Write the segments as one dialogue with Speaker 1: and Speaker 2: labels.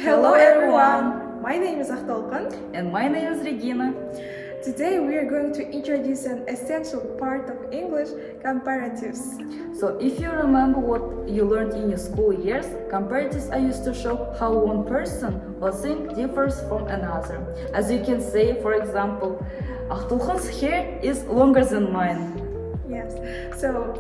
Speaker 1: Hello everyone! My name is Aktolkyn.
Speaker 2: And my name is Regina.
Speaker 1: Today we are going to introduce an essential part of English, comparatives.
Speaker 2: So if you remember what you learned in your school years, comparatives are used to show how one person or thing differs from another. As you can say, for example, Aktolkyn's hair is longer than mine.
Speaker 1: Yes, so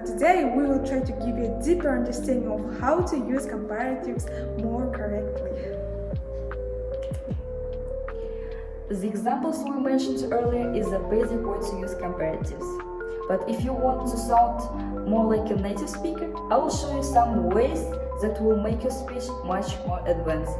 Speaker 1: today we will try to give you a deeper understanding of how to use comparatives more correctly.
Speaker 2: The examples we mentioned earlier is a basic way to use comparatives. But if you want to sound more like a native speaker, I will show you some ways that will make your speech much more advanced.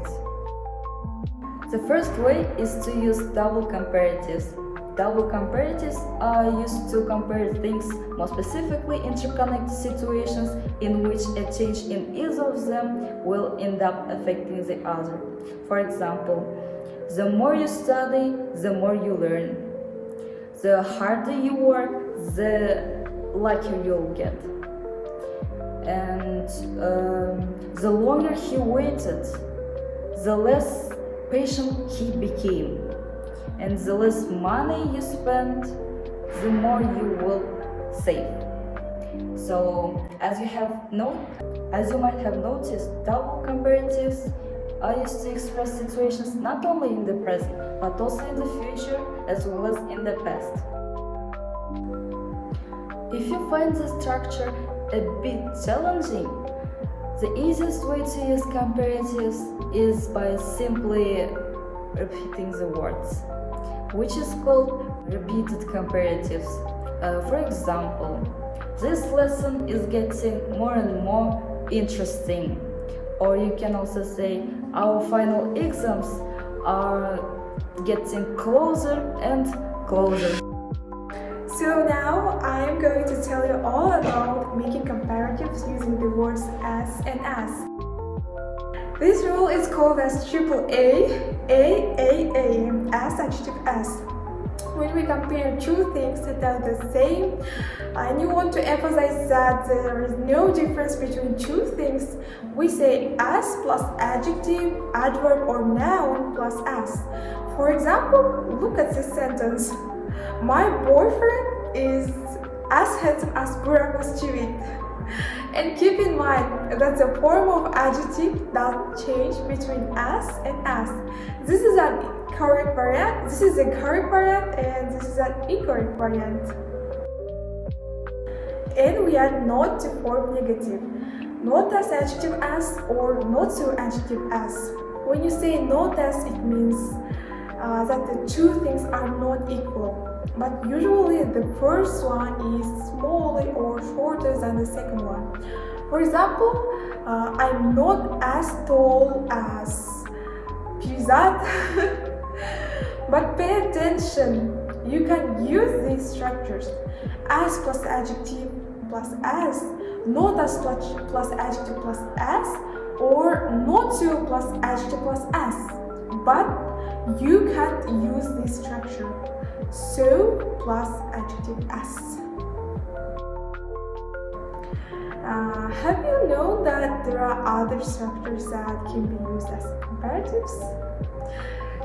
Speaker 2: The first way is to use double comparatives. Double comparatives are used to compare things, more specifically interconnected situations in which a change in either of them will end up affecting the other. For example, the more you study, the more you learn. The harder you work, the luckier you'll get. And the longer he waited, the less patient he became. And the less money you spend, the more you will save. So, as you might have noticed, double comparatives are used to express situations not only in the present, but also in the future as well as in the past. If you find the structure a bit challenging, the easiest way to use comparatives is by simply repeating the words, which is called repeated comparatives. For example, this lesson is getting more and more interesting. Or you can also say, our final exams are getting closer and closer.
Speaker 1: So now I am going to tell you all about making comparatives using the words as and as. This rule is called as AAA, AAA, as adjective as. When we compare two things that are the same, and you want to emphasize that there is no difference between two things, we say as plus adjective, adverb or noun plus as. For example, look at this sentence. My boyfriend is as handsome as Burak was to it. And keep in mind that the form of adjective does change between as and as. This is a correct variant, this is a correct variant, and this is an incorrect variant. And we add not to form negative. Not as adjective as or not so adjective as. When you say not as, it means that the two things are not equal. But usually the first one is smaller or shorter than the second one. For example, I'm not as tall as Pizat. But pay attention, you can use these structures. As plus adjective plus as, not as plus adjective plus as, or not so plus adjective plus as. But you can't use this structure. So plus adjective as. Have you known that there are other structures that can be used as comparatives?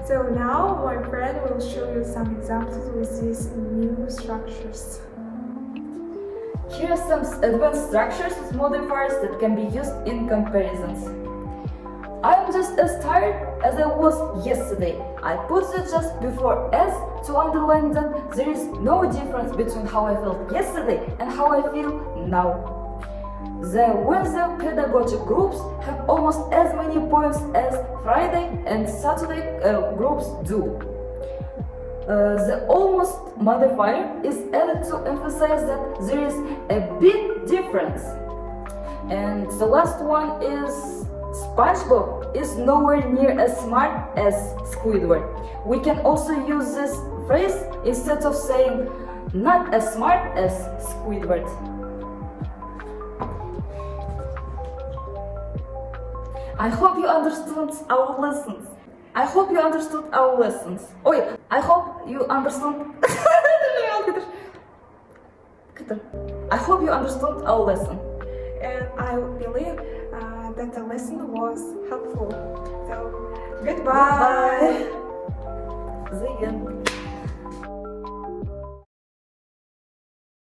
Speaker 1: So now my friend will show you some examples with these new structures.
Speaker 2: Here are some advanced structures with modifiers that can be used in comparisons. I am just as tired as I was yesterday. I put the just before as to underline that there is no difference between how I felt yesterday and how I feel now. The Wednesday pedagogic groups have almost as many points as Friday and Saturday groups do. The almost modifier is added to emphasize that there is a big difference. And the last one is SpongeBob is nowhere near as smart as Squidward. We can also use this phrase instead of saying not as smart as Squidward. I hope you understood our lessons. I hope you understood our lessons. Oh yeah, I hope you understood. I hope you understood our lesson.
Speaker 1: And I believe lesson was helpful. So, goodbye.